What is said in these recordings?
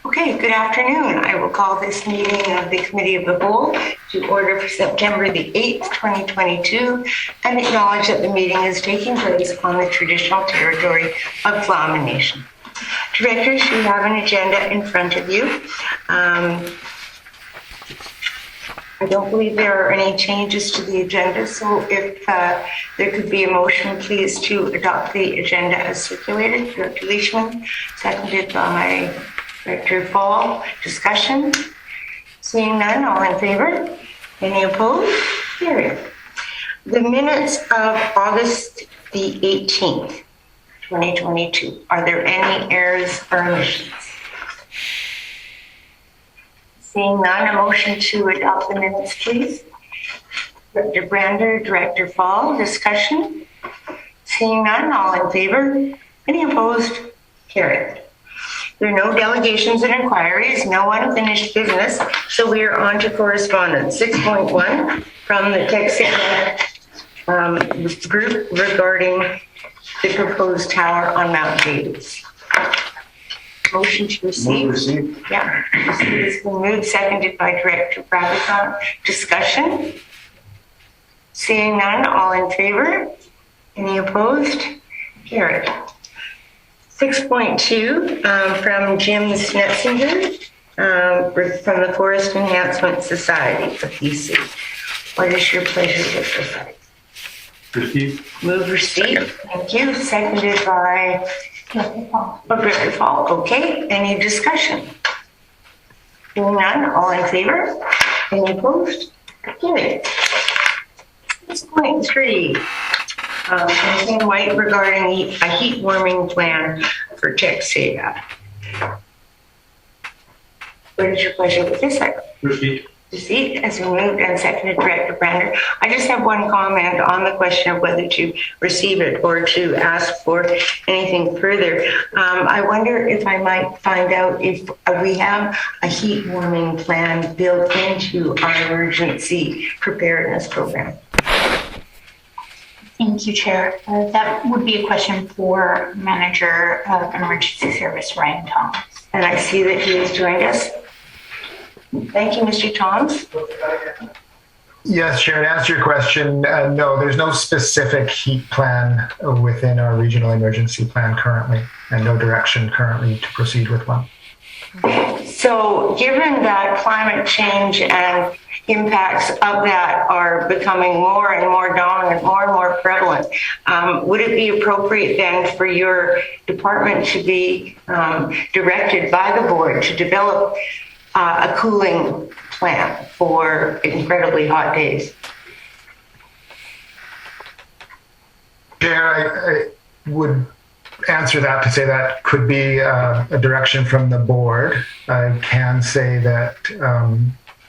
Okay, good afternoon. I will call this meeting of the Committee of the Whole to order for September the 8th, 2022, and acknowledge that the meeting is taking place on the traditional territory of Tla'amin Nation. Directors, you have an agenda in front of you. I don't believe there are any changes to the agenda, so if there could be a motion, please, to adopt the agenda as circulated. Director Leishman, seconded by Director Fall. Discussion? Seeing none, all in favor? Any opposed? Carried. The minutes of August the 18th, 2022. Are there any errors or omissions? Seeing none, a motion to adopt the minutes, please. Director Brander, Director Fall. Discussion? Seeing none, all in favor? Any opposed? Carried. There are no delegations and inquiries, no unfinished business, so we are on to correspondence. 6.1 from the TECSADA group regarding the proposed tower on Mount Davies. Motion to receive. Move receive. Yeah, it's been moved, seconded by Director Bravicon. Discussion? Seeing none, all in favor? Any opposed? Carried. 6.2 from Jim Snetzinger from the Forest Enhancement Society of BC. What is your pleasure with this item? Receive. Move receive. Thank you. Seconded by Director Fall. Okay. Any discussion? Seeing none. All in favor? Any opposed? Carried. 6.3. Anything white regarding a heat warming plan for TECSADA. What is your pleasure with this item? Receive. Receipt has been moved and seconded. Director Brander. I just have one comment on the question of whether to receive it or to ask for anything further. I wonder if I might find out if we have a heat warming plan built into our emergency preparedness program. Thank you, Chair. That would be a question for Manager of Emergency Service, Ryan Thomas. And I see that he has joined us. Thank you, Mr. Thomas. Yes, Chair, to answer your question, no, there's no specific heat plan within our regional emergency plan currently, and no direction currently to proceed with one. So given that climate change and impacts of that are becoming more and more dominant, more and more prevalent, would it be appropriate then for your department to be directed by the board to develop a cooling plan for incredibly hot days? Chair, I would answer that to say that could be a direction from the board. I can say that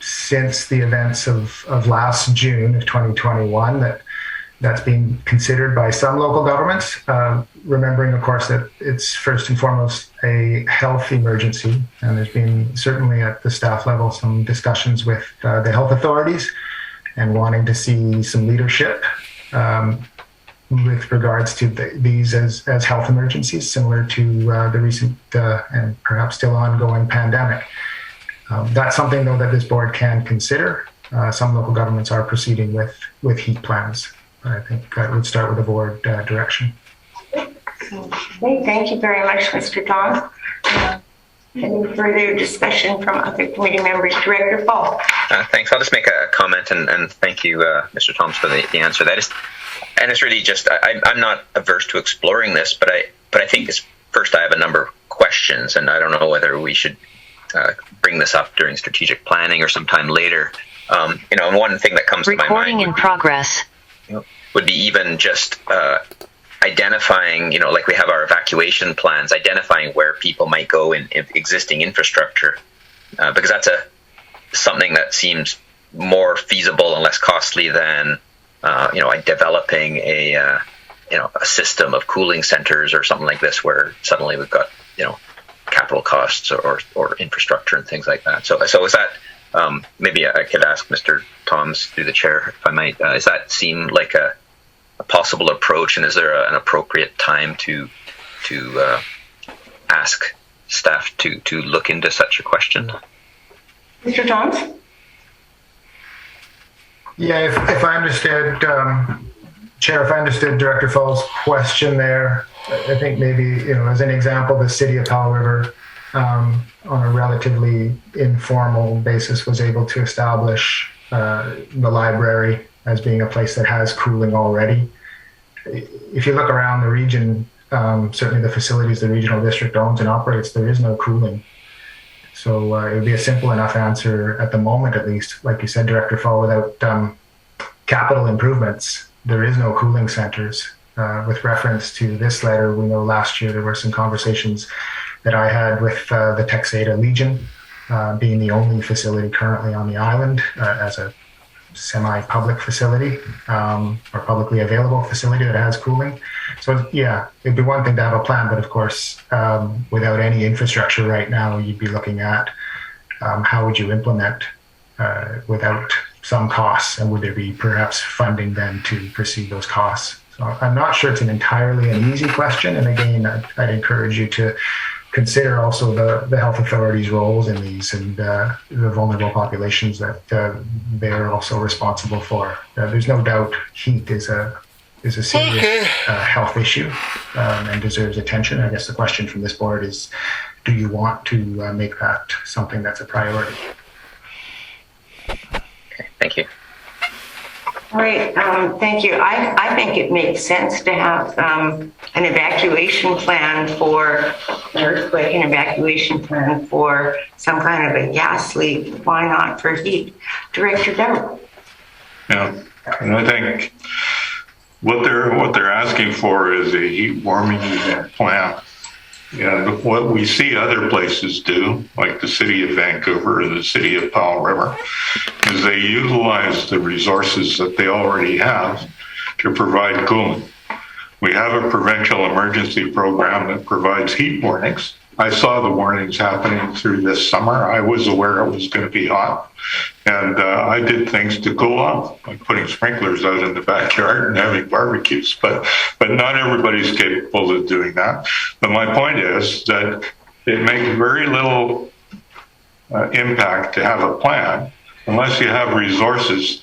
since the events of last June of 2021, that's being considered by some local governments, remembering, of course, that it's first and foremost a health emergency. And there's been certainly at the staff level some discussions with the health authorities and wanting to see some leadership with regards to these as health emergencies, similar to the recent and perhaps still ongoing pandemic. That's something, though, that this board can consider. Some local governments are proceeding with heat plans. I think I would start with the board direction. Okay, thank you very much, Mr. Tom. Any further discussion from other committee members? Director Fall. Thanks. I'll just make a comment and thank you, Mr. Thomas, for the answer. And it's really just I'm not averse to exploring this, but I think first I have a number of questions, and I don't know whether we should bring this up during strategic planning or sometime later. And one thing that comes to my mind. Recording in progress. Would be even just identifying, like we have our evacuation plans, identifying where people might go in existing infrastructure, because that's something that seems more feasible and less costly than, developing a system of cooling centers or something like this, where suddenly we've got, capital costs or infrastructure and things like that. So is that, maybe I could ask Mr. Toms through the chair, if I might, does that seem like a possible approach, and is there an appropriate time to ask staff to look into such a question. Mr. Johns? Yeah, if I understood, Chair, if I understood Director Fall's question there, I think maybe, as an example, the city of Powell River, on a relatively informal basis, was able to establish the library as being a place that has cooling already. If you look around the region, certainly the facilities the regional district owns and operates, there is no cooling. So it would be a simple enough answer at the moment, at least, like you said, Director Fall, without capital improvements, there is no cooling centers. With reference to this letter, we know last year there were some conversations that I had with the Texada Legion, being the only facility currently on the island as a semi-public facility or publicly available facility that has cooling. So yeah, it'd be one thing to have a plan, but of course, without any infrastructure right now, you'd be looking at how would you implement without some costs, and would there be perhaps funding then to pursue those costs? So I'm not sure it's entirely an easy question, and again, I'd encourage you to consider also the health authorities' roles in these and the vulnerable populations that they're also responsible for. There's no doubt heat is a serious health issue and deserves attention. I guess the question from this board is, do you want to make that something that's a priority? Okay, thank you. All right, thank you. I think it makes sense to have an evacuation plan for an earthquake, an evacuation plan for some kind of a gas leak. Why not for heat? Director Dow. Yeah, and I think what they're asking for is a heat warming unit plan. And what we see other places do, like the city of Vancouver or the city of Powell River, is they utilize the resources that they already have to provide cooling. We have a provincial emergency program that provides heat warnings. I saw the warnings happening through this summer. I was aware it was going to be hot. And I did things to cool off, like putting sprinklers out in the backyard and having barbecues. But not everybody's capable of doing that. But my point is that it makes very little impact to have a plan unless you have resources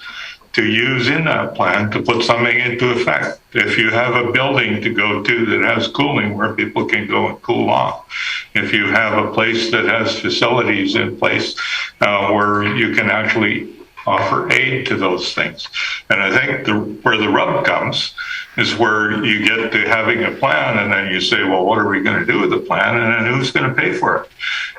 to use in that plan to put something into effect. If you have a building to go to that has cooling where people can go and cool off, if you have a place that has facilities in place where you can actually offer aid to those things. And I think where the rub comes is where you get to having a plan and then you say, well, what are we going to do with the plan? And then who's going to pay for it?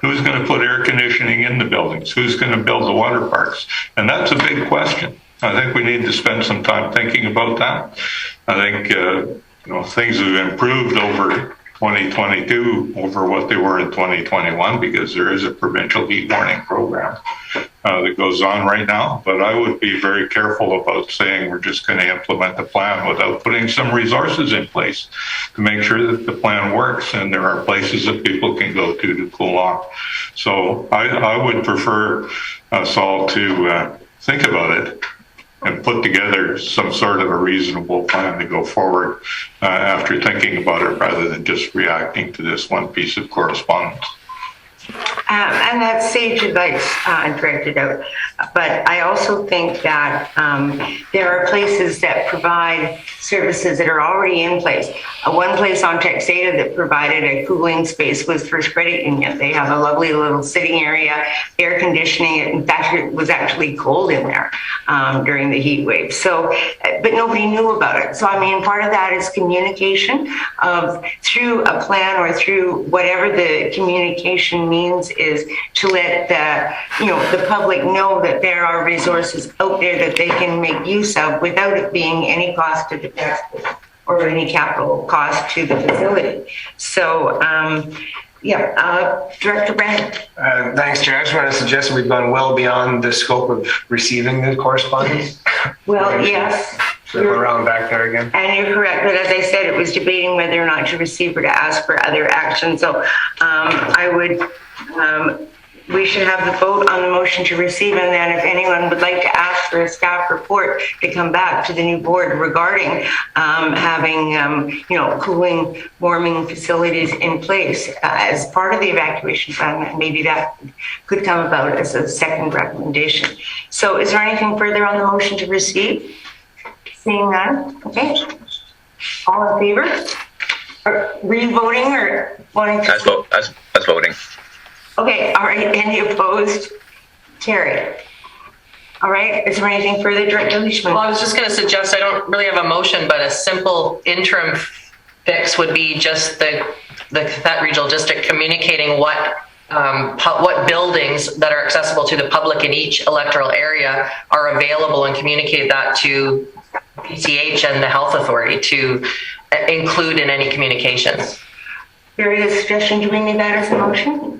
Who's going to put air conditioning in the buildings? Who's going to build the water parks? And that's a big question. I think we need to spend some time thinking about that. I think things have improved over 2022 over what they were in 2021 because there is a provincial heat warning program that goes on right now. But I would be very careful about saying we're just going to implement the plan without putting some resources in place to make sure that the plan works and there are places that people can go to cool off. So I would prefer us all to think about it and put together some sort of a reasonable plan to go forward after thinking about it rather than just reacting to this one piece of correspondence. And that's sage advice, Director Dow. But I also think that there are places that provide services that are already in place. One place on Texada that provided a cooling space was First Credit Union. They have a lovely little sitting area, air conditioning. In fact, it was actually cold in there during the heat wave. So, but nobody knew about it. So, I mean, part of that is communication through a plan or through whatever the communication means is to let the public know that there are resources out there that they can make use of without it being any cost to the taxpayer or any capital cost to the facility. So, Director Brandon. Thanks, Chair. I just want to suggest we've gone well beyond the scope of receiving the correspondence. Well, yes. Circle around back there again. And you're correct, but as I said, it was debating whether or not to receive or to ask for other action. So I would we should have the vote on the motion to receive, and then if anyone would like to ask for a staff report to come back to the new board regarding having, cooling, warming facilities in place as part of the evacuation plan, maybe that could come about as a second recommendation. So is there anything further on the motion to receive? Seeing none? Okay. All in favor? Were you voting or wanting to? I was voting. Okay, all right, any opposed? Carried. All right, is there anything further, Director Leishman? Well, I was just going to suggest, I don't really have a motion, but a simple interim fix would be just the Cathett Regional District communicating what buildings that are accessible to the public in each electoral area are available, and communicate that to PCH and the Health Authority to include in any communications. There is a suggestion, do we need that as a motion?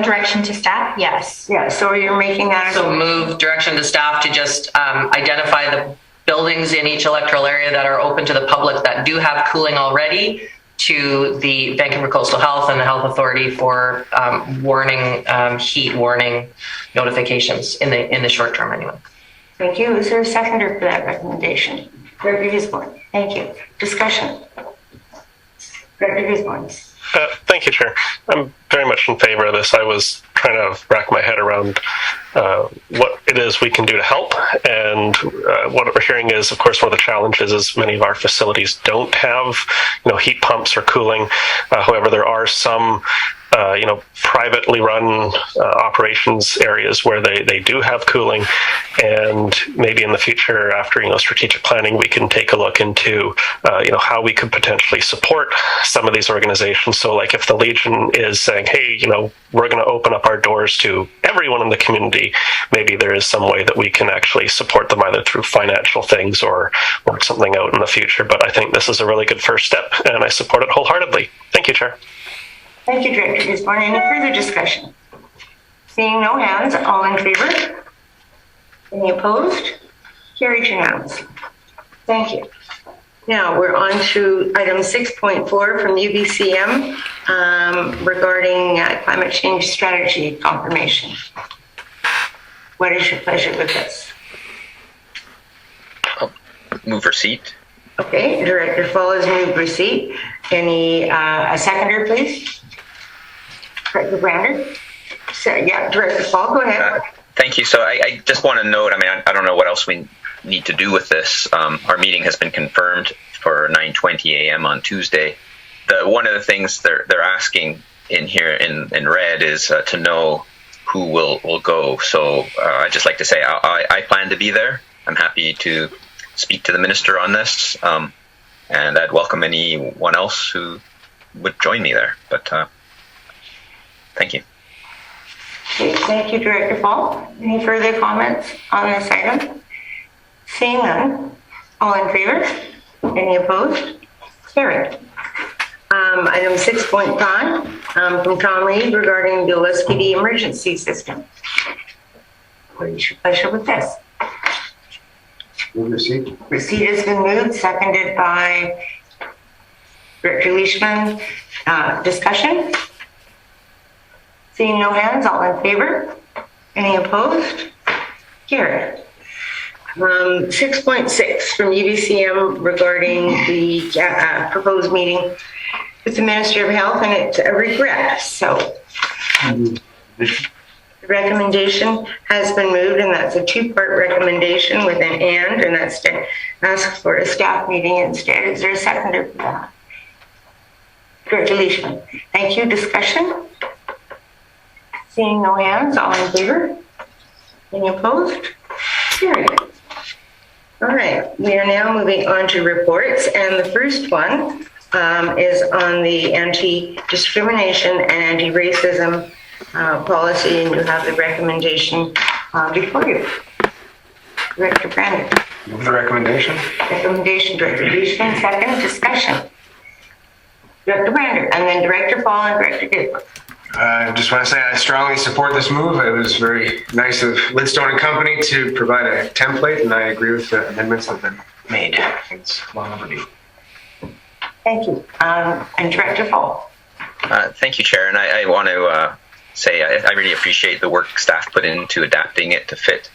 Direction to staff, yes. Yeah, so you're making that as So move direction to staff to just identify the buildings in each electoral area that are open to the public that do have cooling already, to the Vancouver Coastal Health and the Health Authority for heat warning notifications in the short term anyway. Thank you. Is there a seconder for that recommendation? Director Gisborne. Thank you. Discussion. Director Gisborne. Thank you, Chair. I'm very much in favor of this. I was trying to wrap my head around what it is we can do to help. And what we're hearing is, of course, one of the challenges is many of our facilities don't have, heat pumps or cooling. However, there are some privately run operations areas where they do have cooling, and maybe in the future, after strategic planning, we can take a look into how we could potentially support some of these organizations. So, like if the Legion is saying, hey, we're going to open up our doors to everyone in the community, maybe there is some way that we can actually support them either through financial things or work something out in the future. But I think this is a really good first step, and I support it wholeheartedly. Thank you, Chair. Thank you, Director Gisborne. Any further discussion? Seeing no hands, all in favor? Any opposed? Carried unanimously. Thank you. Now we're on to item 6.4 from UBCM regarding climate change strategy confirmation. What is your pleasure with this? Move receipt. Okay, Director Fall has moved receipt. Any a seconder, please? Director Brander? Director Fall, go ahead. Thank you. So I just want to note, I don't know what else we need to do with this. Our meeting has been confirmed for 9:20 a.m. on Tuesday. One of the things they're asking in here in red is to know who will go. So I'd just like to say I plan to be there. I'm happy to speak to the minister on this, and I'd welcome anyone else who would join me there. But thank you. Okay, thank you, Director Fall. Any further comments on this item? Seeing none, all in favor? Any opposed? Carried. Item 6.5 from Tom Reed regarding the LSPD emergency system. What is your pleasure with this? Move receipt. Receipt has been moved, seconded by Director Leishman. Discussion? Seeing no hands, all in favor? Any opposed? Carried. 6.6 from UBCM regarding the proposed meeting with the Minister of Health, and it's a regret. So the recommendation has been moved, and that's a two-part recommendation with an and that's to ask for a staff meeting instead. Is there a seconder for that? Director Leishman. Thank you. Discussion? Seeing no hands, all in favor? Any opposed? Carried. All right, we are now moving on to reports, and the first one is on the anti-discrimination and anti-racism policy, and you have the recommendation before you. Director Brandon. Move the recommendation. Recommendation, Director Leishman, second. Discussion. Director Brandon, and then Director Fall and Director Gisborne. I just want to say I strongly support this move. It was very nice of Lidstone and Company to provide a template, and I agree with the amendments that have been made. It's long overdue. Thank you. And Director Fall. Thank you, Chair. And I want to say I really appreciate the work staff put into adapting it to fit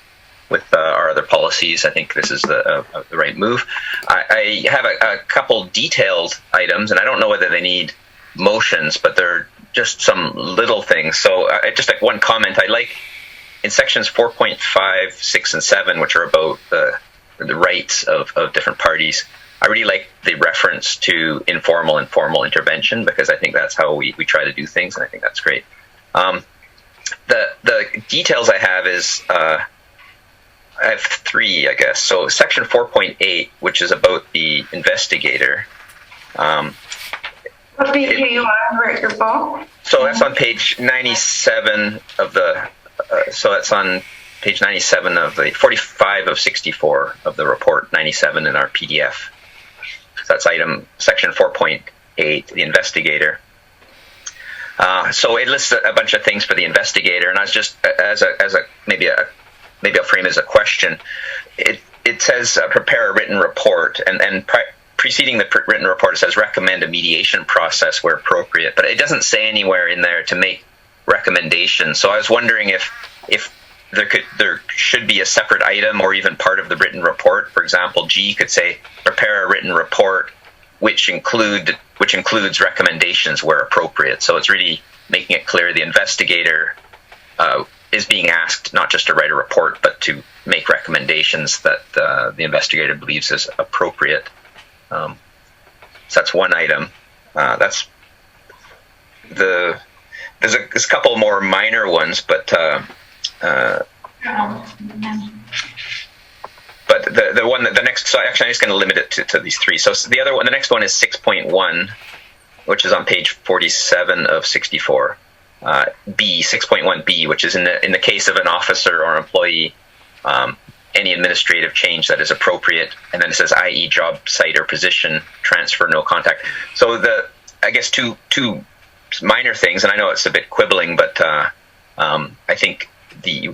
with our other policies. I think this is the right move. I have a couple detailed items, and I don't know whether they need motions, but they're just some little things. So just like one comment, I like in sections 4.5, 6, and 7, which are about the rights of different parties. I really like the reference to informal and formal intervention, because I think that's how we try to do things, and I think that's great. The details I have is I have 3, I guess. So section 4.8, which is about the investigator. What page are you on, Director Paul? So that's on page 97 of the. So that's on page 97 of the 45 of 64 of the report, 97 in our PDF. So that's section 4.8, the investigator. So it lists a bunch of things for the investigator, and I was just maybe I'll frame it as a question. It says prepare a written report, and preceding the written report it says recommend a mediation process where appropriate, but it doesn't say anywhere in there to make recommendations. So I was wondering if there should be a separate item or even part of the written report. For example, G could say prepare a written report which includes recommendations where appropriate. So it's really making it clear the investigator is being asked not just to write a report, but to make recommendations that the investigator believes is appropriate. So that's one item. There's a couple more minor ones, but the next. So actually, I'm just going to limit it to these 3. So the next one is 6.1, which is on page 47 of 64. 6.1b, which is in the case of an officer or employee, any administrative change that is appropriate, and then it says, i.e., job site or position transfer, no contact. So I guess two minor things, and I know it's a bit quibbling, but I think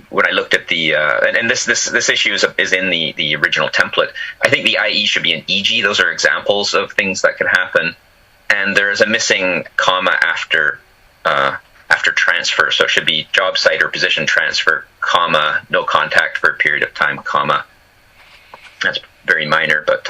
when I looked at and this issue is in the original template. I think the IE should be an EG. Those are examples of things that can happen, and there is a missing comma after transfer, so it should be job site or position transfer, comma, no contact for a period of time, comma. That's very minor, but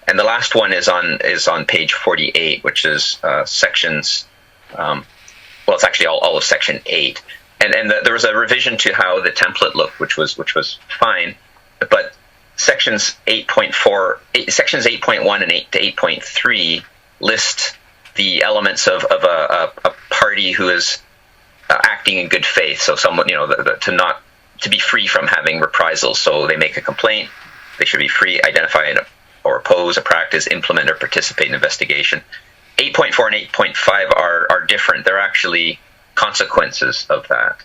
and the last one is on page 48, which is sections. It's actually all of section 8, and there was a revision to how the template looked, which was fine, but sections 8.1 and 8 to 8.3 list the elements of a party who is acting in good faith. So someone, to be free from having reprisals. So they make a complaint, they should be free, identify or oppose a practice, implement or participate in investigation. 8.4 and 8.5 are different. They're actually consequences of that.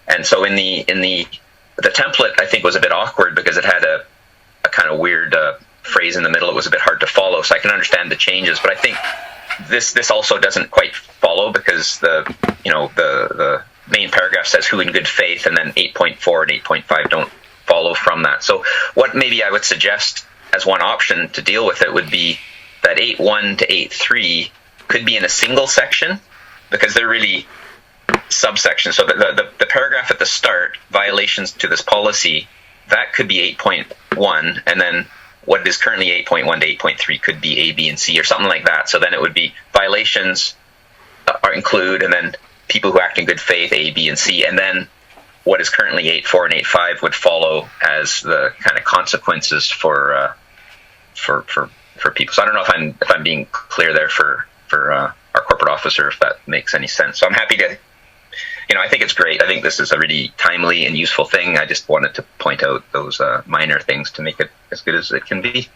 And so in the template, I think was a bit awkward because it had a kind of weird phrase in the middle. It was a bit hard to follow. So I can understand the changes, but I think this also doesn't quite follow, because the main paragraph says who in good faith, and then 8.4 and 8.5 don't follow from that. So what maybe I would suggest as one option to deal with it would be that 8.1 to 8.3 could be in a single section, because they're really subsections. So the paragraph at the start, violations to this policy, that could be 8.1, and then what is currently 8.1 to 8.3 could be A, B, and C, or something like that. So then it would be violations include, and then people who act in good faith, A, B, and C, and then what is currently 8.4 and 8.5 would follow as the kind of consequences for people. So I don't know if I'm being clear there for our corporate officer, if that makes any sense. So I'm happy to. I think it's great. I think this is a really timely and useful thing. I just wanted to point out those minor things to make it as good as it can be.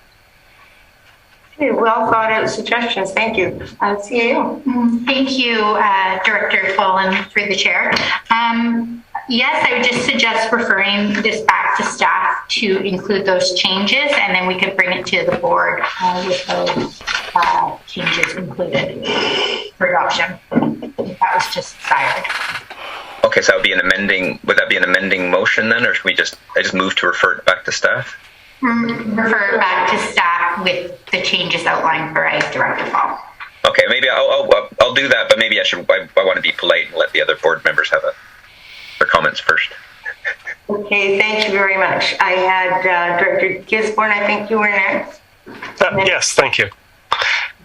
Okay, well thought out suggestions. Thank you. CAO. Thank you, Director Follen, through the chair. Yes, I would just suggest referring this back to staff to include those changes, and then we could bring it to the board with those changes included for adoption. That was just desired. Okay, so that would be would that be an amending motion then, or should I just move to refer it back to staff? Refer it back to staff with the changes outlined by Director Fall. Okay, maybe I'll do that, but maybe I want to be polite and let the other board members have their comments first. Okay, thank you very much. I had Director Gisborne, I think you were next. Yes, thank you.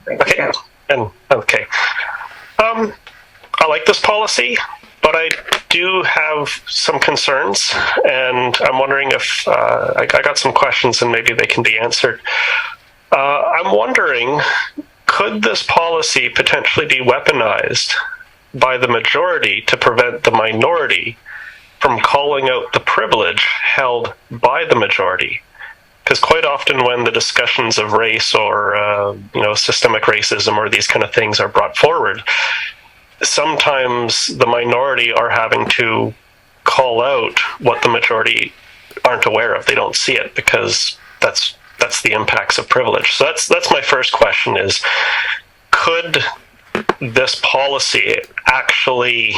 Okay. I like this policy, but I do have some concerns, and I'm wondering if I got some questions and maybe they can be answered. I'm wondering, could this policy potentially be weaponized by the majority to prevent the minority from calling out the privilege held by the majority? Because quite often when the discussions of race or systemic racism or these kind of things are brought forward, sometimes the minority are having to call out what the majority aren't aware of. They don't see it because that's the impacts of privilege. So that's my first question is, could this policy actually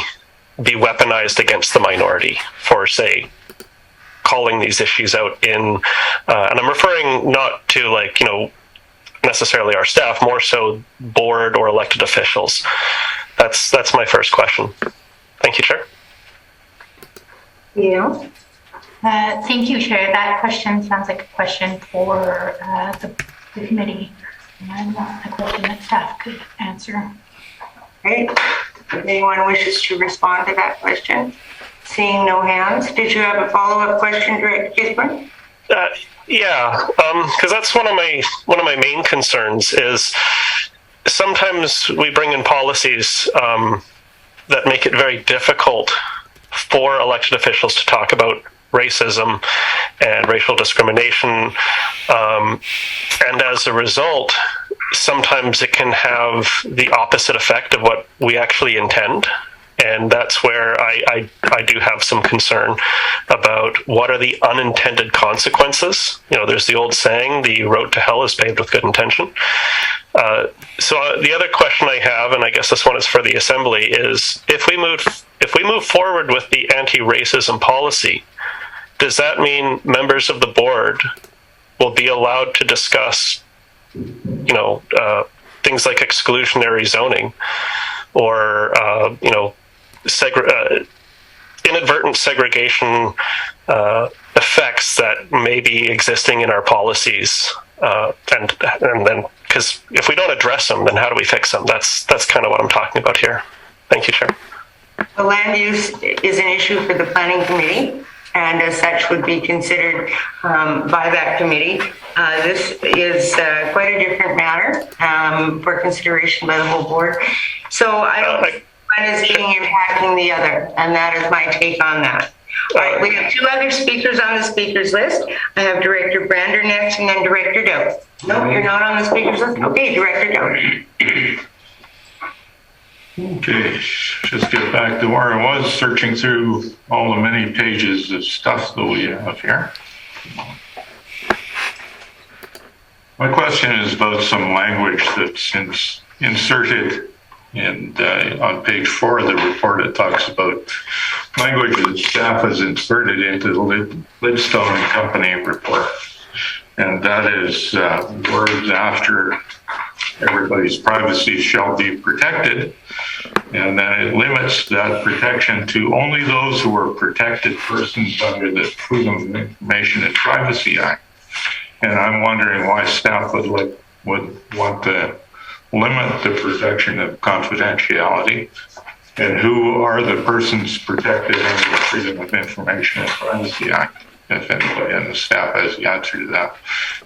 be weaponized against the minority for, say, calling these issues out in, and I'm referring not to necessarily our staff, more so board or elected officials. That's my first question. Thank you, Chair. Yeah. Thank you, Chair. That question sounds like a question for the committee, and not a question that staff could answer. Okay. If anyone wishes to respond to that question, seeing no hands, did you have a follow-up question, Director Gisborne? Yeah, because that's one of my main concerns is sometimes we bring in policies that make it very difficult for elected officials to talk about racism and racial discrimination, and as a result, sometimes it can have the opposite effect of what we actually intend. And that's where I do have some concern about what are the unintended consequences. There's the old saying, the road to hell is paved with good intention. So the other question I have, and I guess this one is for the Assembly, is if we move forward with the anti-racism policy, does that mean members of the board will be allowed to discuss, things like exclusionary zoning or, inadvertent segregation effects that may be existing in our policies, and then because if we don't address them, then how do we fix them? That's kind of what I'm talking about here. Thank you, Chair. The land use is an issue for the planning committee, and as such would be considered by that committee. This is quite a different matter for consideration by the whole board. So I don't think one is being impacting the other, and that is my take on that. All right, we have two other speakers on the speakers list. I have Director Brander next, and then Director Dow. No, you're not on the speakers list? Okay, Director Dow. Okay, just get back to where I was, searching through all the many pages of stuff that we have here. My question is about some language that's inserted on page 4 of the report. It talks about language that staff has inserted into the Lidstone and Company report. And that is words after everybody's privacy shall be protected. And then it limits that protection to only those who are protected persons under the Freedom of Information and Privacy Act. And I'm wondering why staff would want to limit the protection of confidentiality, and who are the persons protected under the Freedom of Information and Privacy Act, if anybody in the staff has the answer to that.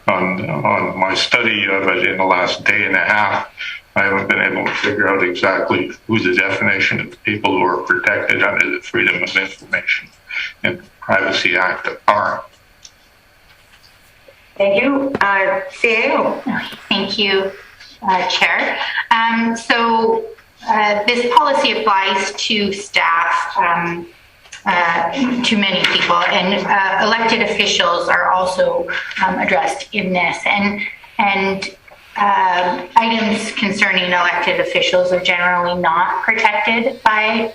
On my study of it in the last day and a half, I haven't been able to figure out exactly who the definition of people who are protected under the Freedom of Information and Privacy Act are. Thank you. CAO. Thank you, Chair. So this policy applies to staff, to many people, and elected officials are also addressed in this. And items concerning elected officials are generally not protected by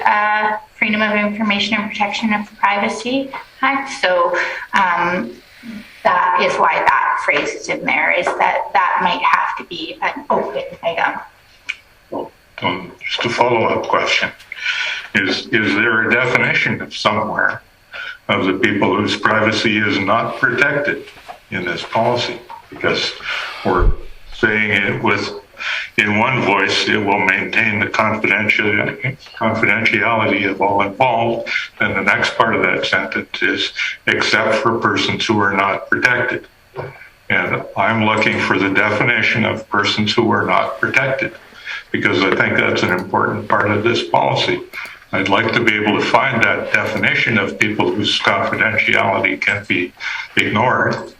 Freedom of Information and Protection of Privacy Act. So that is why that phrase is in there, is that might have to be an open item. just a follow-up question. Is there a definition of somewhere of the people whose privacy is not protected in this policy? Because we're saying it in one voice, it will maintain the confidentiality of all involved. Then the next part of that sentence is, except for persons who are not protected. And I'm looking for the definition of persons who are not protected, because I think that's an important part of this policy. I'd like to be able to find that definition of people whose confidentiality can be ignored,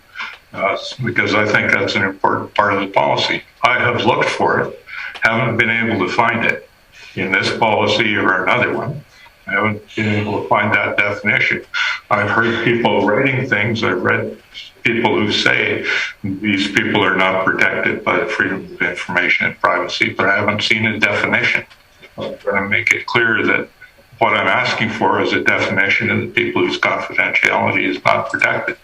because I think that's an important part of the policy. I have looked for it, haven't been able to find it in this policy or another one. I haven't been able to find that definition. I've heard people writing things. I've read people who say these people are not protected by the freedom of information and privacy, but I haven't seen a definition. I'm trying to make it clear that what I'm asking for is a definition of the people whose confidentiality is not protected.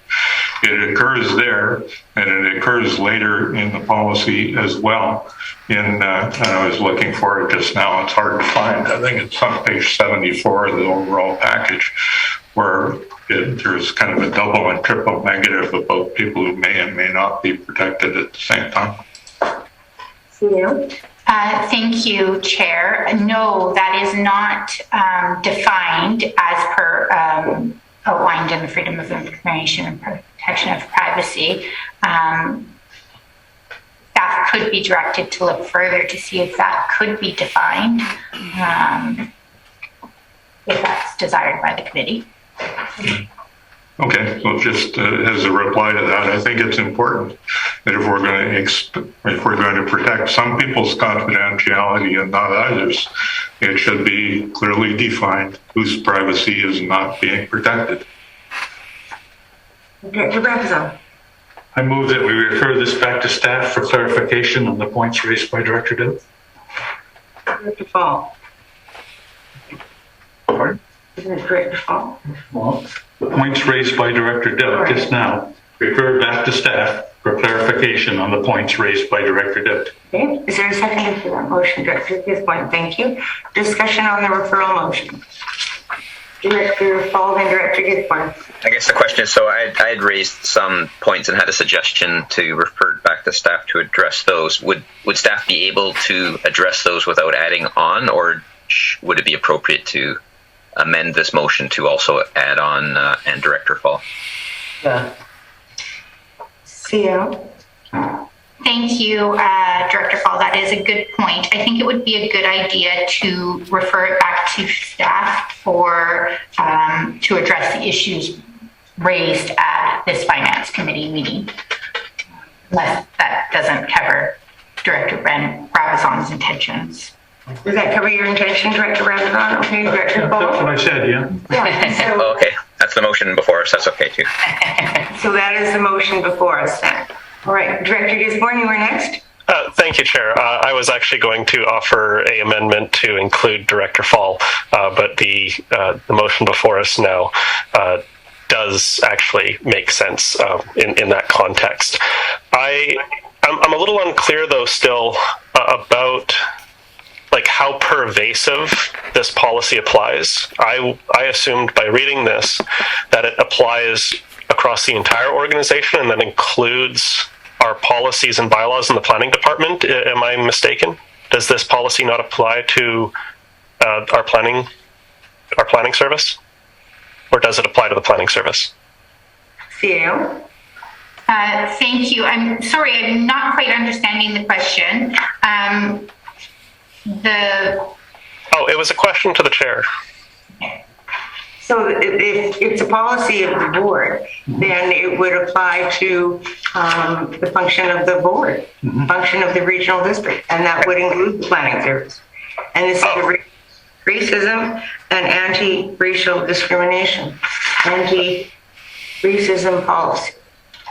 It occurs there, and it occurs later in the policy as well. And I was looking for it just now. It's hard to find. I think it's on page 74 of the overall package, where there's kind of a double and triple negative about people who may and may not be protected at the same time. Thank you, Chair. No, that is not defined as per outlined in the Freedom of Information and Protection of Privacy. Staff could be directed to look further to see if that could be defined, if that's desired by the committee. Okay, well, just as a reply to that, I think it's important that if we're going to protect some people's confidentiality and not others, it should be clearly defined whose privacy is not being protected. Director Brabazon. I move that we refer this back to staff for clarification on the points raised by Director Dill. Director Fall. Pardon? Isn't it Director Fall? Well, the points raised by Director Dill just now, refer back to staff for clarification on the points raised by Director Dill. Okay, is there a second for that motion, Director Gisborne? Thank you. Discussion on the referral motion. Director Fall and Director Gisborne. I guess the question is, so I had raised some points and had a suggestion to refer back to staff to address those. Would staff be able to address those without adding on, or would it be appropriate to amend this motion to also add on and Director Fall? Yeah. CL. Thank you, Director Fall. That is a good point. I think it would be a good idea to refer it back to staff for to address the issues raised at this Finance Committee meeting, unless that doesn't cover Director Brabazon's intentions. Does that cover your intention, Director Brabazon? Okay, Director Fall? That's what I said, yeah. Yeah, so, Okay, that's the motion before us. That's okay too. so that is the motion before us then. All right, Director Gisborne, you were next. Thank you, Chair. I was actually going to offer an amendment to include Director Fall, but the motion before us now does actually make sense in that context. I'm a little unclear, though, still about like how pervasive this policy applies. I assumed by reading this that it applies across the entire organization and that includes our policies and bylaws in the planning department. Am I mistaken? Does this policy not apply to our planning service, or does it apply to the planning service? CL. Thank you. I'm sorry, I'm not quite understanding the question. It was a question to the chair. So if it's a policy of the board, then it would apply to the function of the board, function of the regional district, and that would include the planning service. And this is a racism and anti-racial discrimination, anti-racism policy.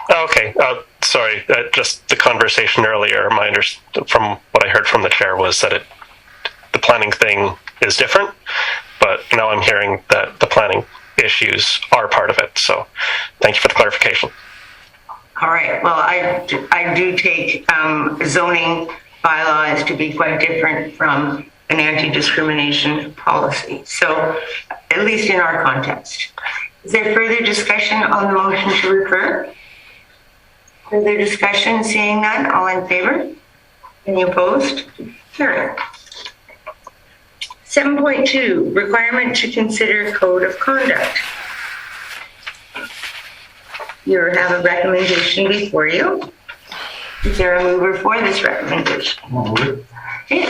Okay, sorry. Just the conversation earlier. From what I heard from the chair was that the planning thing is different, but now I'm hearing that the planning issues are part of it. So, thank you for the clarification. All right. Well, I do take zoning bylaws to be quite different from an anti-discrimination policy. So, at least in our context. Is there further discussion on the motion to refer? Further discussion, seeing none, all in favor? Any opposed? Carried. 7.2, requirement to consider code of conduct. You have a recommendation before you. Is there a mover for this recommendation? Okay,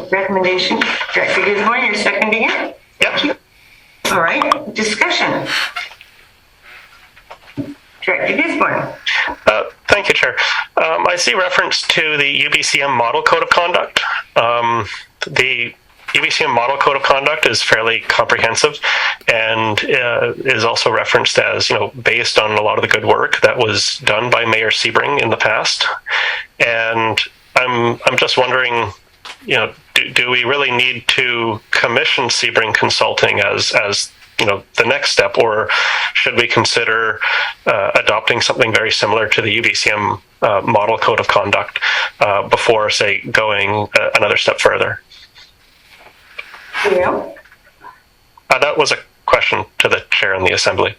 recommendation, Director Gisborne, you're seconding it? Yep. All right, discussion. Director Gisborne. Thank you, Chair. I see reference to the UBCM Model Code of Conduct. The UBCM Model Code of Conduct is fairly comprehensive and is also referenced as, based on a lot of the good work that was done by Mayor Sebring in the past. And I'm just wondering, do we really need to commission Sebring Consulting as the next step, or should we consider adopting something very similar to the UBCM Model Code of Conduct before, say, going another step further? Yeah. That was a question to the chair and the assembly.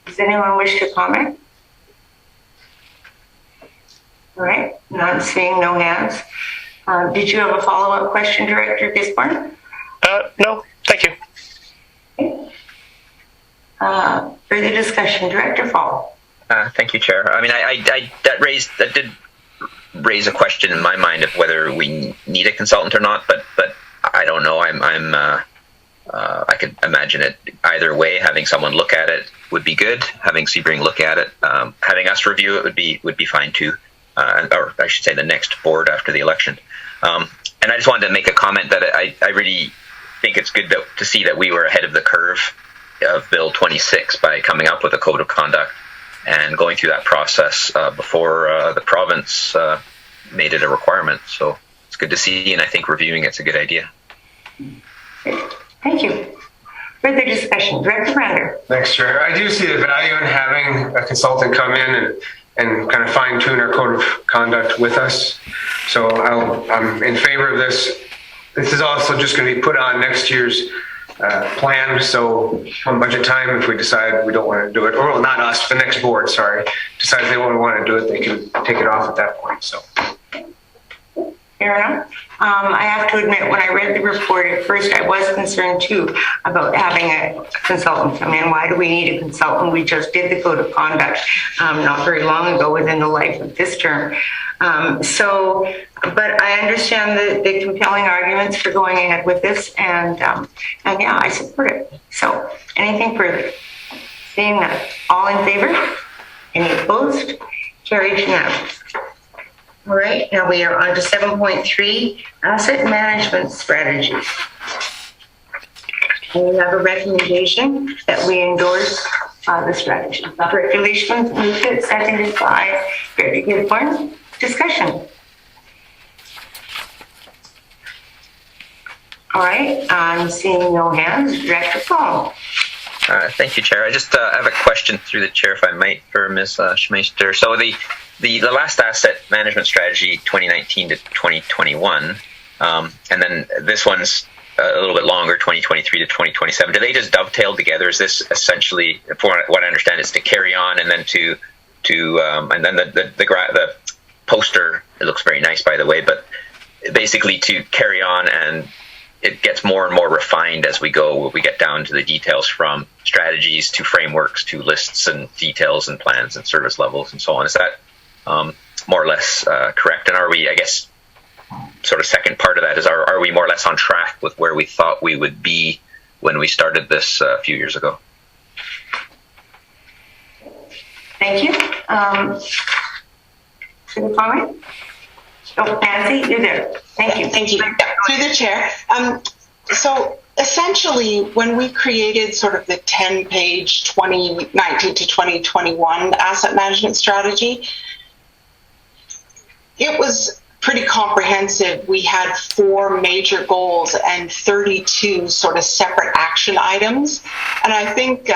Does anyone wish to comment? All right, not seeing no hands. Did you have a follow-up question, Director Gisborne? No, thank you. Okay. Further discussion, Director Fall. Thank you, Chair. I mean, that did raise a question in my mind of whether we need a consultant or not, but I don't know. I could imagine it either way. Having someone look at it would be good. Having Sebring look at it, having us review it would be fine too. Or I should say, the next board after the election. And I just wanted to make a comment that I really think it's good to see that we were ahead of the curve of Bill 26 by coming up with a code of conduct and going through that process before the province made it a requirement. So it's good to see, and I think reviewing it's a good idea. Thank you. Further discussion, Director Brander. Thanks, Chair. I do see the value in having a consultant come in and kind of fine tune our code of conduct with us. So I'm in favor of this. This is also just going to be put on next year's plan. So on budget time, if we decide we don't want to do it, or well, not us, the next board, sorry, decides they won't want to do it, they can take it off at that point. So. Fair enough. I have to admit, when I read the report at first, I was concerned too about having a consultant come in. Why do we need a consultant? We just did the code of conduct not very long ago within the life of this term. But I understand the compelling arguments for going ahead with this, and yeah, I support it. So, anything further? Seeing that, all in favor? Any opposed? Carried unanimous. All right, now we are on to 7.3, asset management strategy. And we have a recommendation that we endorse the strategy. Director Leishman moved it, seconded by Director Gisborne. Discussion. All right, I'm seeing no hands. Director Paul. Thank you, Chair. I just have a question through the chair, if I might, for Ms. Schmeister. So the last asset management strategy, 2019 to 2021, and then this one's a little bit longer, 2023 to 2027. Do they just dovetail together? Is this essentially, for what I understand, is to carry on and then and then the poster, it looks very nice, by the way, but basically to carry on, and it gets more and more refined as we go. We get down to the details, from strategies to frameworks to lists and details and plans and service levels and so on. Is that more or less correct? And are we, I guess, sort of second part of that is, are we more or less on track with where we thought we would be when we started this a few years ago? Thank you. Should we comment? Oh, Nancy, you're there. Thank you. Thank you. Through the chair. So essentially, when we created sort of the 10-page 2019 to 2021 asset management strategy, it was pretty comprehensive. We had 4 major goals and 32 sort of separate action items. And I think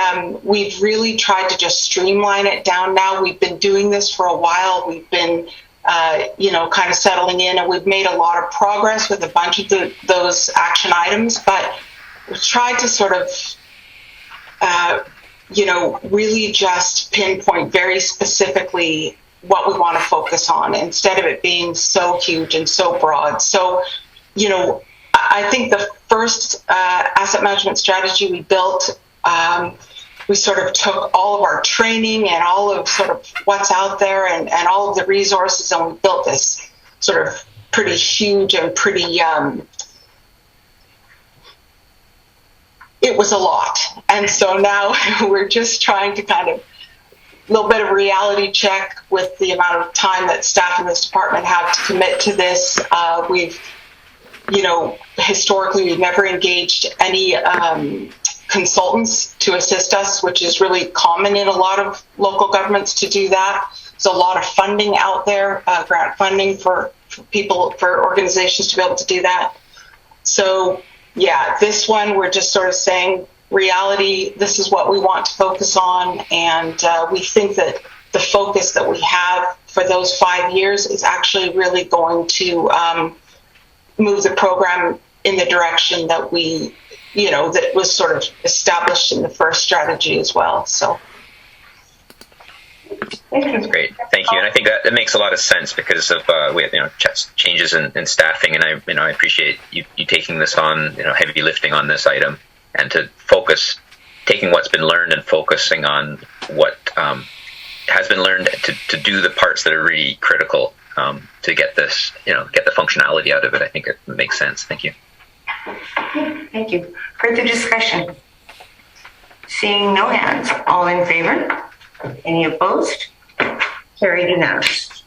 we've really tried to just streamline it down now. We've been doing this for a while. We've been kind of settling in, and we've made a lot of progress with a bunch of those action items, but we've tried to sort of, really just pinpoint very specifically what we want to focus on instead of it being so huge and so broad. So, I think the first asset management strategy we built, we sort of took all of our training and all of sort of what's out there and all of the resources, and we built this sort of pretty huge and pretty, it was a lot. And so now we're just trying to kind of a little bit of reality check with the amount of time that staff in this department have to commit to this. We've, historically, we've never engaged any consultants to assist us, which is really common in a lot of local governments to do that. There's a lot of funding out there, grant funding for organizations to be able to do that. So, yeah, this one, we're just sort of saying, reality, this is what we want to focus on, and we think that the focus that we have for those 5 years is actually really going to move the program in the direction that we, that was sort of established in the first strategy as well. So. That's great. Thank you. And I think that makes a lot of sense because of changes in staffing, and I appreciate you taking this on, heavy lifting on this item, and to focus, taking what's been learned and focusing on what has been learned to do the parts that are really critical to get this, get the functionality out of it. I think it makes sense. Thank you. Thank you. Further discussion? Seeing no hands, all in favor? Any opposed? Carried unanimous.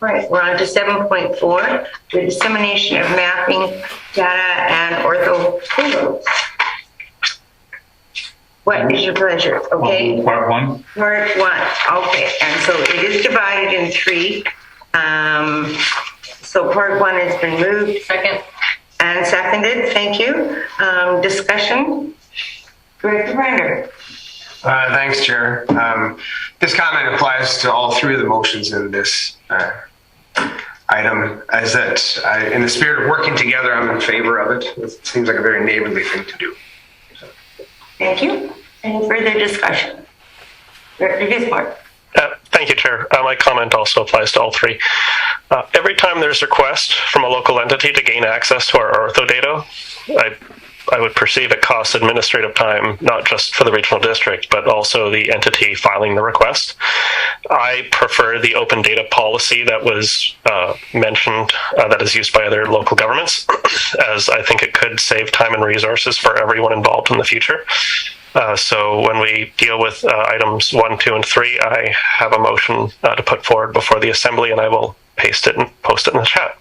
Right, we're on to 7.4, the dissemination of mapping data and ortho photos. What is your pleasure? Okay. Part one. Part one. Okay, and so it is divided in three. So part one has been moved. Second. And seconded. Thank you. Discussion. Director Brander. Thanks, Chair. This comment applies to all three of the motions in this item, as that in the spirit of working together, I'm in favor of it. It seems like a very neighborly thing to do. So. Thank you. Any further discussion? Director Gisborne. Thank you, Chair. My comment also applies to all three. Every time there's a request from a local entity to gain access to our ortho data, I would perceive it costs administrative time, not just for the regional district, but also the entity filing the request. I prefer the open data policy that was mentioned, that is used by other local governments, as I think it could save time and resources for everyone involved in the future. So when we deal with items 1, 2, and 3, I have a motion to put forward before the Assembly, and I will paste it and post it in the chat.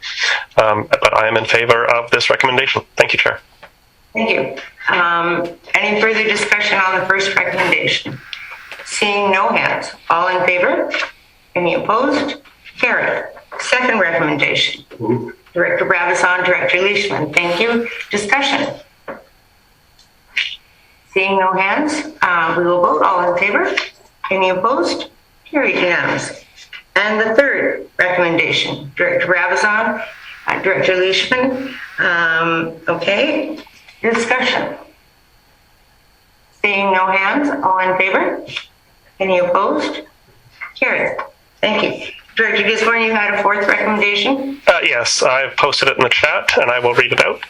But I am in favor of this recommendation. Thank you, Chair. Thank you. Any further discussion on the first recommendation? Seeing no hands, all in favor? Any opposed? Carried. Second recommendation. Director Brabazon, Director Leishman. Thank you. Discussion. Seeing no hands, we will vote. All in favor? Any opposed? Carried unanimously. And the third recommendation. Director Brabazon, Director Leishman. Okay. Discussion. Seeing no hands, all in favor? Any opposed? Carried. Thank you. Director Gisborne, you had a fourth recommendation? Yes, I've posted it in the chat, and I will read it out.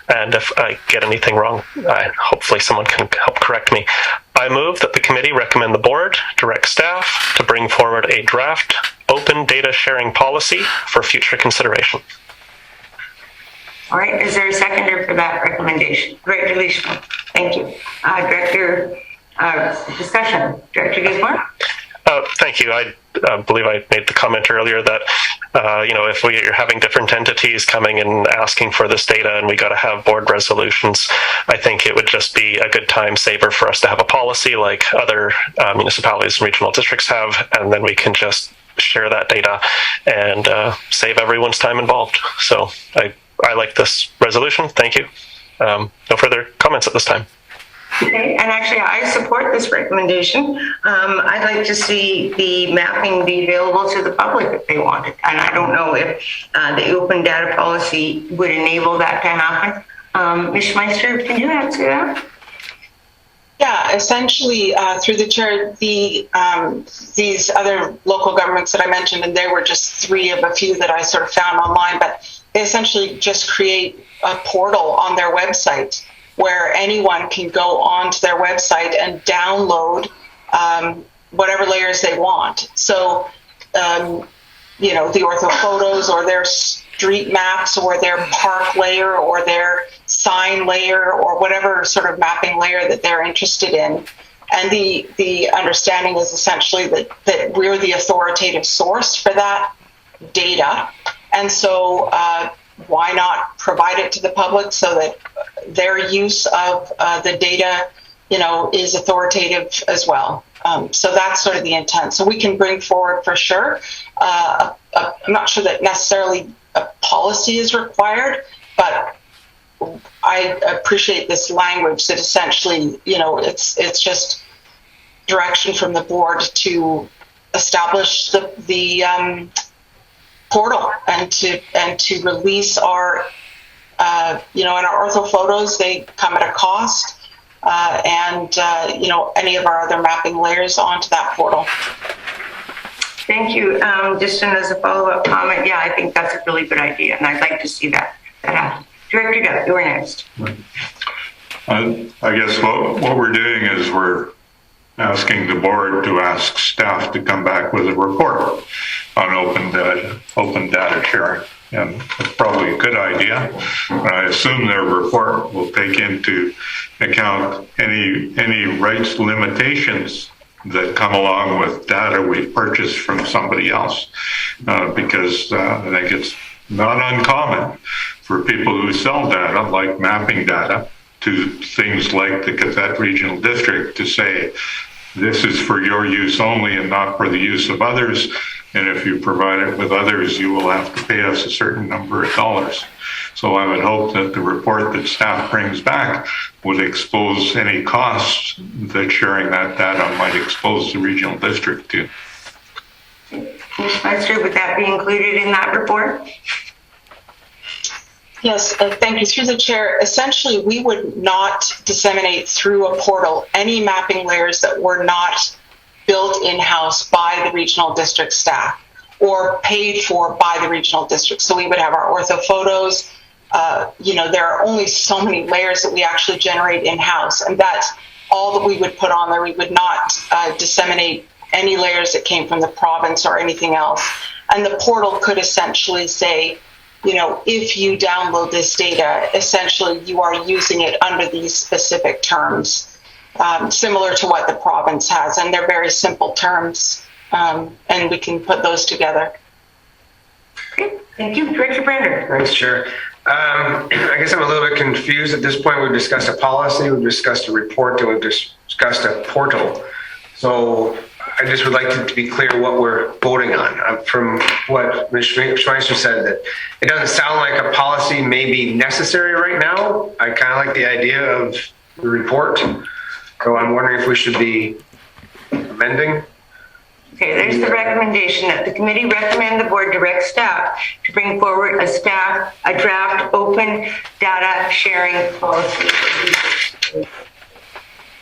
And if I get anything wrong, hopefully someone can help correct me. I move that the committee recommend the board direct staff to bring forward a draft open data sharing policy for future consideration. All right, is there a seconder for that recommendation? Director Leishman, thank you. Discussion, Director Gisborne? Thank you. I believe I made the comment earlier that, if you're having different entities coming and asking for this data and we got to have board resolutions, I think it would just be a good time saver for us to have a policy like other municipalities and regional districts have, and then we can just share that data and save everyone's time involved. So I like this resolution. Thank you. No further comments at this time. Okay, and actually, I support this recommendation. I'd like to see the mapping be available to the public if they want it. And I don't know if the open data policy would enable that to happen. Ms. Meister, can you answer that? Yeah, essentially, through the chair, these other local governments that I mentioned, and they were just 3 of a few that I sort of found online, but they essentially just create a portal on their website where anyone can go onto their website and download whatever layers they want. So, you know, the ortho photos or their street maps or their park layer or their sign layer or whatever sort of mapping layer that they're interested in. And the understanding is essentially that we're the authoritative source for that data. And so why not provide it to the public so that their use of the data, you know, is authoritative as well. So that's sort of the intent. So we can bring forward for sure. I'm not sure that necessarily a policy is required, but I appreciate this language that essentially, you know, it's just direction from the board to establish the portal and to release our, you know, and our ortho photos, they come at a cost, and you know, any of our other mapping layers onto that portal. Thank you. Just as a follow-up comment, yeah, I think that's a really good idea, and I'd like to see that happen. Director Duff, you're next. I guess what we're doing is we're asking the board to ask staff to come back with a report on open data sharing. And it's probably a good idea. I assume their report will take into account any rights limitations that come along with data we've purchased from somebody else. Because I think it's not uncommon for people who sell data, like mapping data, to things like the Cathett Regional District to say, this is for your use only and not for the use of others. And if you provide it with others, you will have to pay us a certain number of dollars. So I would hope that the report that staff brings back would expose any costs that sharing that data might expose the regional district to. Ms. Meister, would that be included in that report? Yes, thank you. Through the chair, essentially, we would not disseminate through a portal any mapping layers that were not built in-house by the regional district staff or paid for by the regional district. So we would have our ortho photos. You know, there are only so many layers that we actually generate in-house, and that's all that we would put on there. We would not disseminate any layers that came from the province or anything else. And the portal could essentially say, you know, if you download this data, essentially you are using it under these specific terms, similar to what the province has. And they're very simple terms, and we can put those together. Okay, thank you. Director Brander. Thanks, Chair. I guess I'm a little bit confused at this point. We've discussed a policy, we've discussed a report, and we've discussed a portal. So I just would like to be clear what we're voting on. From what Ms. Schweitzer said, that it doesn't sound like a policy may be necessary right now. I kind of like the idea of the report. So I'm wondering if we should be amending. Okay, there's the recommendation that the committee recommend the board direct staff to bring forward a draft open data sharing policy.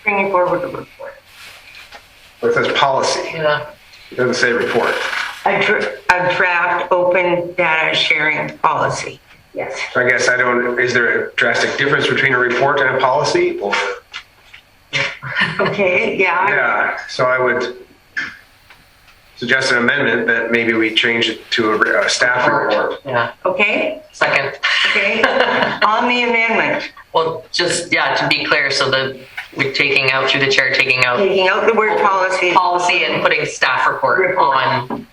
Bringing forward the report. It says policy. Yeah. It doesn't say report. A draft open data sharing policy. Yes. So I guess is there a drastic difference between a report and a policy? Or? Okay, yeah. Yeah, so I would suggest an amendment that maybe we change it to a staff report. Yeah. Okay, Second. okay. On the amendment, Well, just, yeah, to be clear, so that we're taking out, through the chair, taking out taking out the word policy. and putting staff report on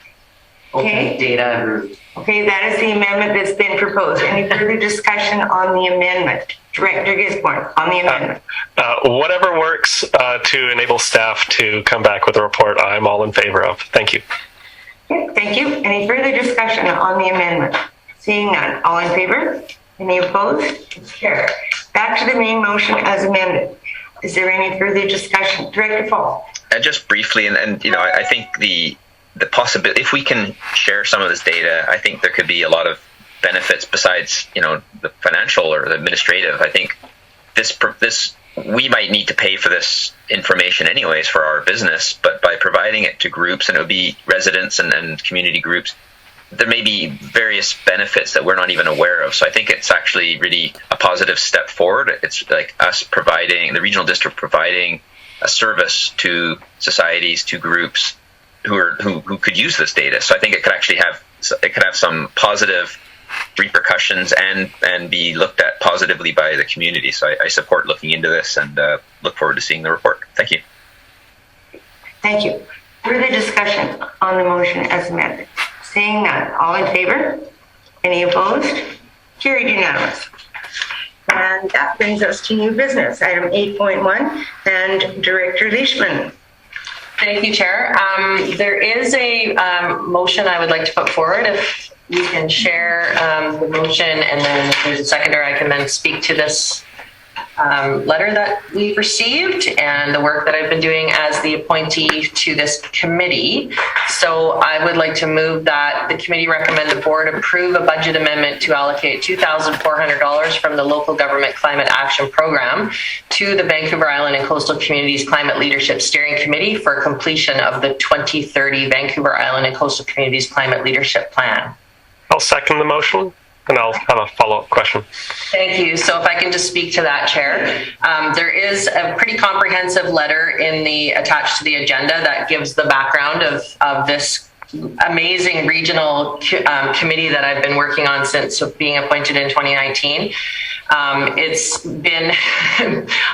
Okay. open data. Okay, that is the amendment that's been proposed. Any further discussion on the amendment? Director Gisborne, on the amendment. Whatever works to enable staff to come back with a report, I'm all in favor of. Thank you. Okay, thank you. Any further discussion on the amendment? Seeing none, all in favor? Any opposed? It's carried. Back to the main motion as amended. Is there any further discussion? Director Fall. Just briefly, and I think the possibility, if we can share some of this data, I think there could be a lot of benefits besides the financial or the administrative. I think this we might need to pay for this information anyways for our business, but by providing it to groups, and it would be residents and community groups, there may be various benefits that we're not even aware of. So I think it's actually really a positive step forward. It's like us providing, the regional district providing a service to societies, to groups who could use this data. So I think it could actually have some positive repercussions and be looked at positively by the community. So I support looking into this and look forward to seeing the report. Thank you. Thank you. Further discussion on the motion as amended? Seeing none. All in favor? Any opposed? Carried unanimous. And that brings us to new business, item 8.1, and Director Leishman. Thank you, Chair. There is a motion I would like to put forward. If you can share the motion, and then if there's a seconder, I can then speak to this letter that we've received and the work that I've been doing as the appointee to this committee. So I would like to move that the committee recommend the board approve a budget amendment to allocate $2,400 from the Local Government Climate Action Program to the Vancouver Island and Coastal Communities Climate Leadership Steering Committee for completion of the 2030 Vancouver Island and Coastal Communities Climate Leadership Plan. I'll second the motion, and I'll have a follow-up question. Thank you. So if I can just speak to that, Chair. There is a pretty comprehensive letter attached to the agenda that gives the background of this amazing regional committee that I've been working on since being appointed in 2019. It's been,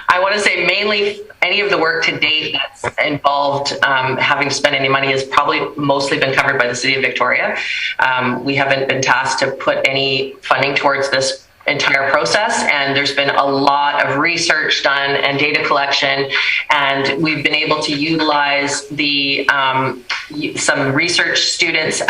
I want to say mainly any of the work to date that's involved having to spend any money has probably mostly been covered by the City of Victoria. We haven't been tasked to put any funding towards this entire process, and there's been a lot of research done and data collection, and we've been able to utilize some research students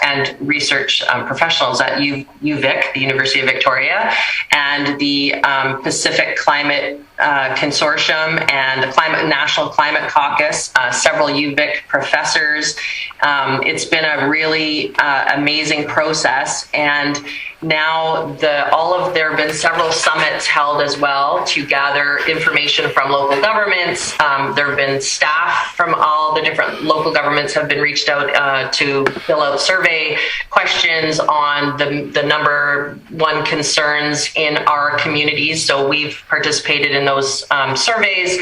and research professionals at UVic, the University of Victoria, and the Pacific Climate Consortium and the National Climate Caucus, several UVic professors. It's been a really amazing process, and now there have been several summits held as well to gather information from local governments. There have been staff from all the different local governments have been reached out to fill out survey questions on the number one concerns in our communities. So we've participated in those surveys.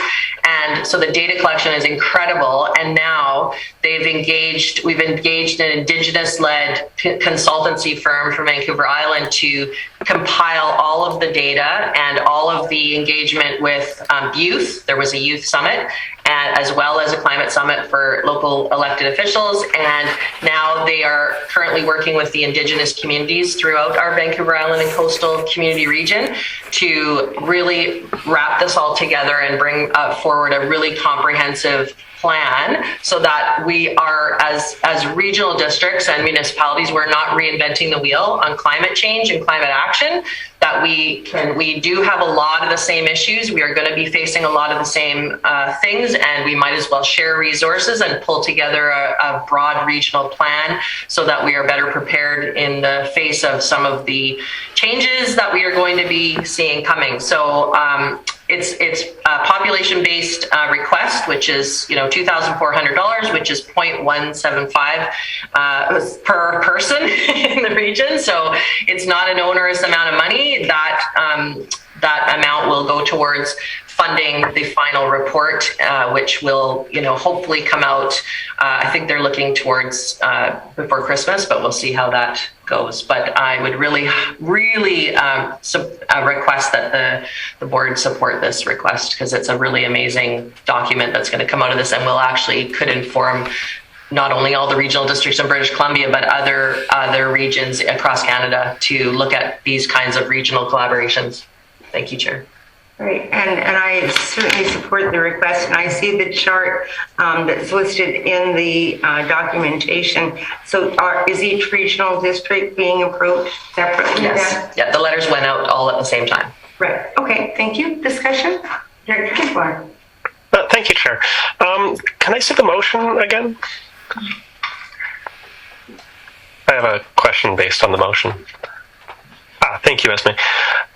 And so the data collection is incredible. And now we've engaged an Indigenous-led consultancy firm from Vancouver Island to compile all of the data and all of the engagement with youth. There was a youth summit, and as well as a climate summit for local elected officials. And now they are currently working with the Indigenous communities throughout our Vancouver Island and Coastal Community region to really wrap this all together and bring forward a really comprehensive plan so that we are, as regional districts and municipalities, we're not reinventing the wheel on climate change and climate action, that we do have a lot of the same issues. We are going to be facing a lot of the same things, and we might as well share resources and pull together a broad regional plan so that we are better prepared in the face of some of the changes that we are going to be seeing coming. So it's a population-based request, which is $2,400, which is 0.175 per person in the region. So it's not an onerous amount of money. That amount will go towards funding the final report, which will, hopefully come out. I think they're looking towards before Christmas, but we'll see how that goes. But I would really request that the board support this request, because it's a really amazing document that's going to come out of this, and could inform not only all the regional districts in British Columbia, but other regions across Canada to look at these kinds of regional collaborations. Thank you, Chair. Right, and I certainly support the request, and I see the chart that's listed in the documentation. So is each regional district being approached separately? Yes. Yeah, the letters went out all at the same time. Right, okay, thank you. Discussion? Director Gisborne. Thank you, Chair. Can I see the motion again? I have a question based on the motion. Thank you, Esme.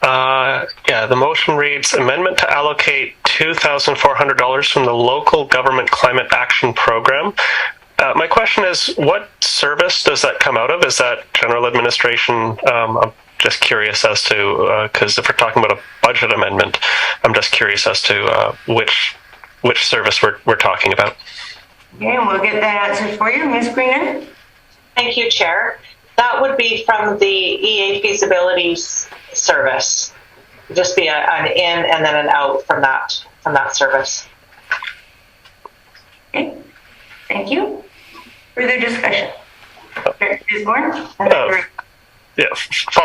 Yeah, the motion reads, amendment to allocate $2,400 from the Local Government Climate Action Program. My question is, what service does that come out of? Is that general administration? I'm just curious as to, because if we're talking about a budget amendment, I'm just curious as to which service we're talking about. Okay, and we'll get that answer for you. Ms. Greenan? Thank you, Chair. That would be from the EA feasibility service. Just be an in and then an out from that service. Okay, thank you. Further discussion? Director Gisborne? Yeah,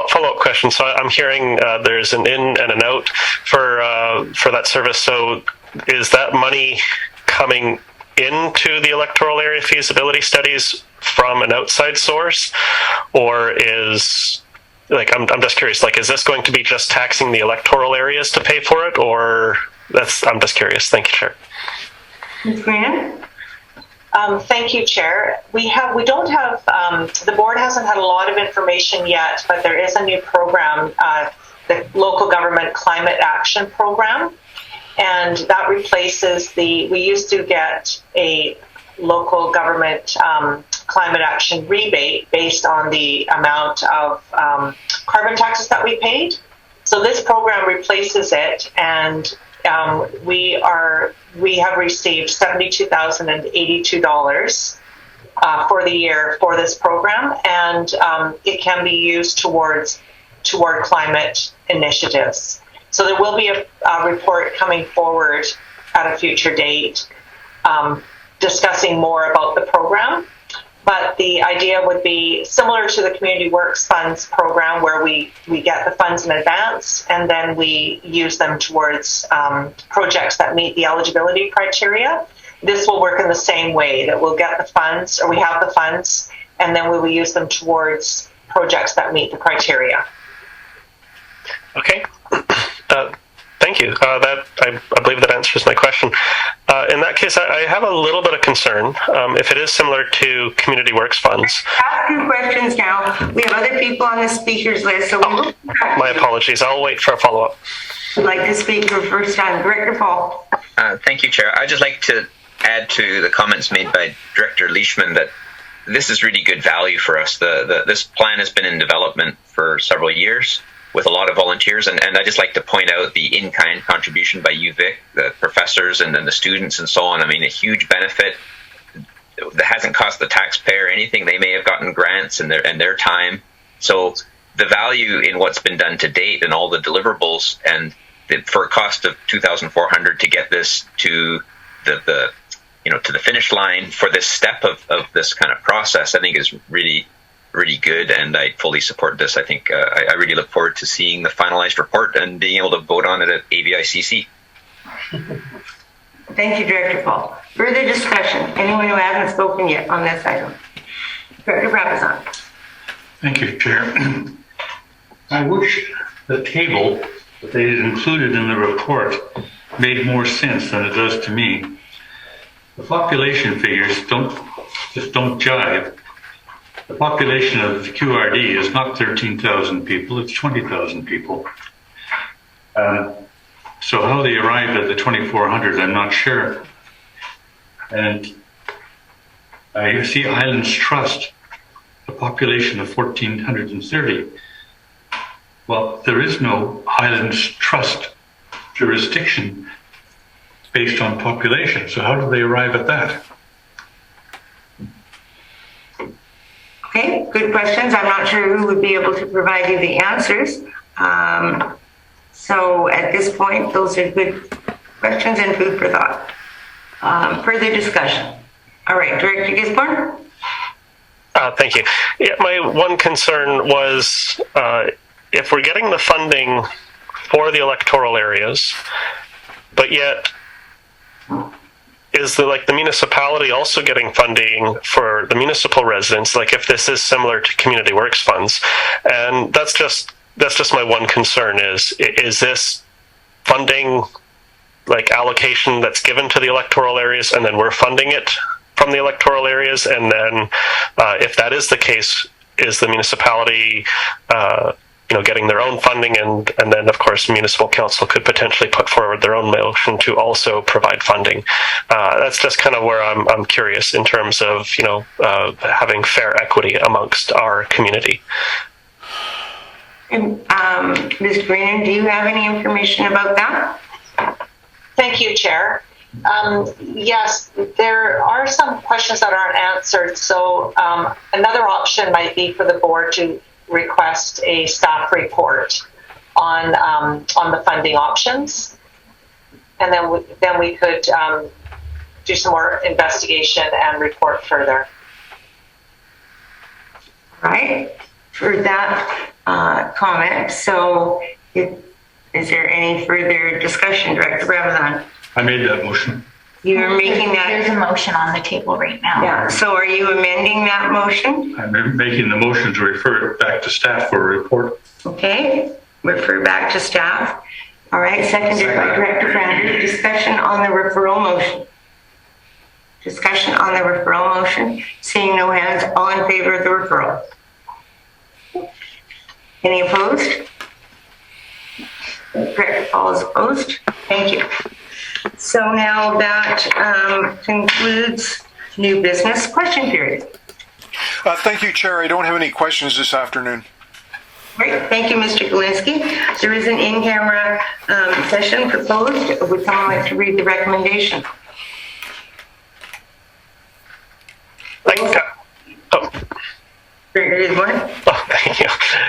follow-up question. So I'm hearing there's an in and an out for that service. So is that money coming into the electoral area feasibility studies from an outside source, or is I'm just curious, is this going to be just taxing the electoral areas to pay for it, or I'm just curious. Thank you, Chair. Ms. Greenan? Thank you, Chair. We don't have, the board hasn't had a lot of information yet, but there is a new program, the Local Government Climate Action Program, and that replaces we used to get a local government climate action rebate based on the amount of carbon taxes that we paid. So this program replaces it, and we have received $72,082 for the year for this program, and it can be used toward climate initiatives. So there will be a report coming forward at a future date discussing more about the program. But the idea would be similar to the Community Works Funds program, where we get the funds in advance and then we use them towards projects that meet the eligibility criteria. This will work in the same way, that we'll get the funds, or we have the funds, and then we will use them towards projects that meet the criteria. Okay. Thank you. I believe that answers my question. In that case, I have a little bit of concern if it is similar to Community Works Funds. Ask your questions now. We have other people on the speakers list, so we'll My apologies. I'll wait for a follow-up. I'd like to speak for first time. Director Paul. Thank you, Chair. I'd just like to add to the comments made by Director Leishman that this is really good value for us. This plan has been in development for several years with a lot of volunteers, and I'd just like to point out the in-kind contribution by UVic, the professors and then the students and so on. I mean, a huge benefit that hasn't cost the taxpayer anything. They may have gotten grants and their time. So the value in what's been done to date and all the deliverables, and for a cost of $2,400 to get this to the finish line for this step of this kind of process, I think is really good, and I fully support this. I think I really look forward to seeing the finalized report and being able to vote on it at AVICC. Thank you, Director Paul. Further discussion? Anyone who hasn't spoken yet on this item? Director Brabazon. Thank you, Chair. I wish the table that they had included in the report made more sense than it does to me. The population figures don't jive. The population of the QRD is not 13,000 people, it's 20,000 people. So how they arrived at the 2,400, I'm not sure. And I see Islands Trust, a population of 1,430. Well, there is no Islands Trust jurisdiction based on population, so how do they arrive at that? Okay, good questions. I'm not sure who would be able to provide you the answers. So at this point, those are good questions and food for thought. Further discussion. All right, Director Gisborne. Thank you. Yeah, my one concern was if we're getting the funding for the electoral areas, but yet is the municipality also getting funding for the municipal residents? Like if this is similar to Community Works Funds, and that's just my one concern is this funding like allocation that's given to the electoral areas, and then we're funding it from the electoral areas. And then, if that is the case, is the municipality, getting their own funding, and then of course municipal council could potentially put forward their own motion to also provide funding. That's just kind of where I'm curious in terms of having fair equity amongst our community. And Ms. Greenan, do you have any information about that? Thank you, Chair. Yes, there are some questions that aren't answered. So another option might be for the board to request a staff report on the funding options, and then we could do some more investigation and report further. All right, for that comment. So is there any further discussion, Director Ramadan? I made that motion. You're making that? There's a motion on the table right now. Yeah, so are you amending that motion? I'm making the motion to refer it back to staff for a report. Okay, refer back to staff. All right, seconded by Director Brander. Discussion on the referral motion. Discussion on the referral motion. Seeing no hands, all in favor of the referral? Any opposed? Director Fall is opposed. Thank you. So now that concludes new business question period. Thank you, Chair. I don't have any questions this afternoon. Great. Thank you, Mr. Galinsky. There is an in-camera session proposed. Would someone like to read the recommendation? Oh, thank you.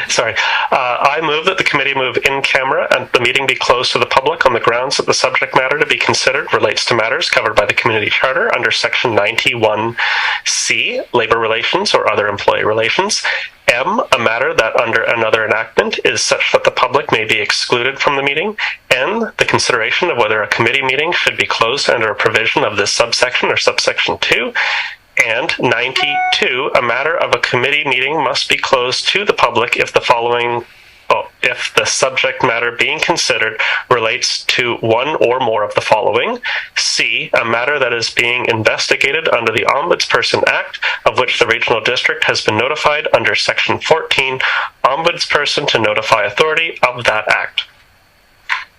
Sorry. I move that the committee move in camera and the meeting be closed to the public on the grounds that the subject matter to be considered relates to matters covered by the community charter under section 91C, labor relations or other employee relations. M, a matter that under another enactment is such that the public may be excluded from the meeting. N, the consideration of whether a committee meeting should be closed under a provision of this subsection or subsection 2. And 92, a matter of a committee meeting must be closed to the public if if the subject matter being considered relates to one or more of the following. C, a matter that is being investigated under the Ombudsperson Act, of which the regional district has been notified under section 14, Ombudsperson to notify authority of that act.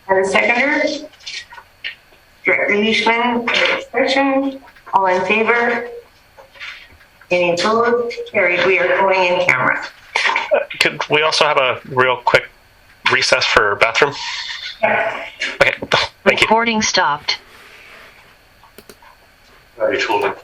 And the seconder? Director Leishman, discussion. All in favor? Any opposed? Carried. We are going in camera. Could we also have a real quick recess for bathroom? Yeah. Okay, thank you. Recording stopped. I told him.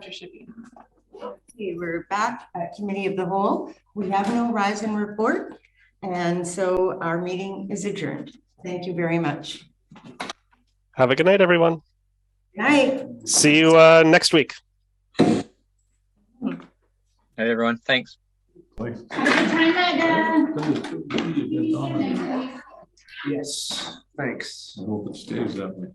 Dr. Shippey. Okay, we're back at Committee of the Whole. We have no rise in report, and so our meeting is adjourned. Thank you very much. Have a good night, everyone. Good night. See you next week. Hey, everyone. Thanks. Have a good time, Megan. Yes, thanks. I hope it stays that way.